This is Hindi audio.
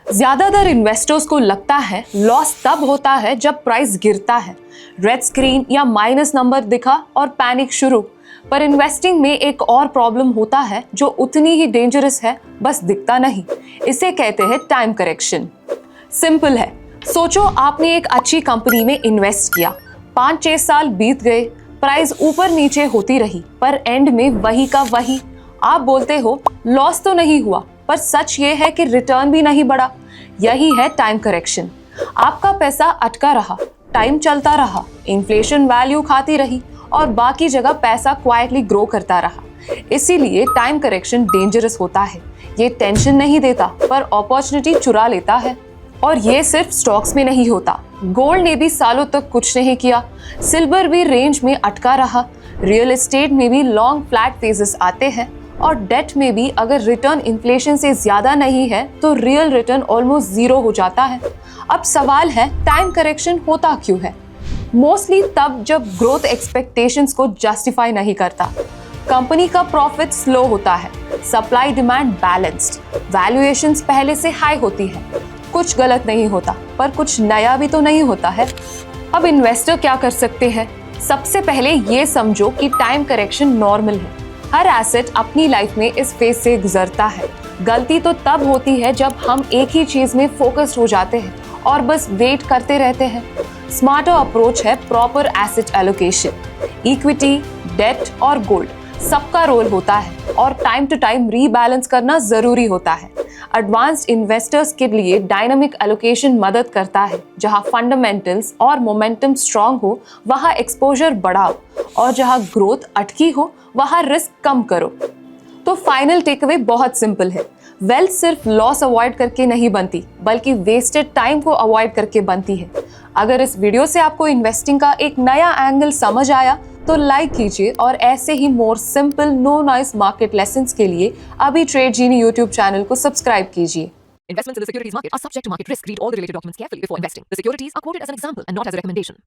ज्यादातर इन्वेस्टर्स को लगता है लॉस तब होता है जब प्राइस गिरता है, रेड स्क्रीन या माइनस नंबर दिखा और पैनिक शुरू। पर इन्वेस्टिंग में एक और प्रॉब्लम होता है जो उतनी ही डेंजरस है, बस दिखता नहीं। इसे कहते हैं टाइम करेक्शन। सिंपल है, सोचो आपने एक अच्छी कंपनी में इन्वेस्ट किया, 5-6 साल बीत गए, प्राइस ऊपर नीचे होती रही, पर एंड में वही का वही। आप बोलते हो लॉस तो नहीं हुआ, पर सच ये है कि रिटर्न भी नहीं बढ़ा। यही है टाइम करेक्शन। आपका पैसा अटका रहा, टाइम चलता रहा, इन्फ्लेशन वैल्यू खाती रही और बाकी जगह पैसा क्वाइटली ग्रो करता रहा। इसीलिए टाइम करेक्शन डेंजरस होता है। ये टेंशन नहीं देता पर अपॉर्चुनिटी चुरा लेता है। और ये सिर्फ स्टॉक्स में नहीं होता, गोल्ड ने भी सालों तक कुछ नहीं किया, सिल्वर भी रेंज में अटका रहा, रियल एस्टेट में भी लॉन्ग फ्लैट फेजेस आते हैं, और डेट में भी अगर रिटर्न इन्फ्लेशन से ज्यादा नहीं है तो रियल रिटर्न ऑलमोस्ट जीरो हो जाता है। अब सवाल है टाइम करेक्शन होता क्यों है? मोस्टली तब जब ग्रोथ एक्सपेक्टेशंस को जस्टिफाई नहीं करता, कंपनी का प्रॉफिट स्लो होता है, सप्लाई डिमांड बैलेंस्ड, वैल्यूएशंस पहले से हाई होती है। कुछ गलत नहीं होता पर कुछ नया भी तो नहीं होता है। अब इन्वेस्टर क्या कर सकते हैं? सबसे पहले ये समझो कि टाइम करेक्शन नॉर्मल है। हर एसेट अपनी लाइफ में इस फेज से गुजरता है। गलती तो तब होती है जब हम एक ही चीज में फोकस्ड हो जाते हैं और बस वेट करते रहते हैं। स्मार्टर अप्रोच है proper asset allocation. Equity, debt और गोल्ड सबका रोल होता है और टाइम टू टाइम रीबैलेंस करना जरूरी होता है। एडवांस्ड इन्वेस्टर्स के लिए डायनामिक एलोकेशन मदद करता है। जहां फंडामेंटल्स और मोमेंटम स्ट्रांग हो वहां एक्सपोजर बढ़ाओ, और जहां ग्रोथ अटकी हो वहां रिस्क कम करो। तो फाइनल टेकअवे बहुत सिंपल है, वेल्थ सिर्फ लॉस अवॉइड करके नहीं बनती, बल्कि वेस्टेड टाइम को अवॉइड करके बनती है। अगर इस वीडियो से आपको इन्वेस्टिंग का एक नया एंगल समझ आया तो लाइक कीजिए, और ऐसे ही more simple no noise market lessons के लिए अभी ट्रेड जीनी यूट्यूब चैनल को सब्सक्राइब कीजिए। Investments in the securities market are subject to market risk. Read all the related documents carefully before investing. The securities are quoted as an example and not as a recommendation.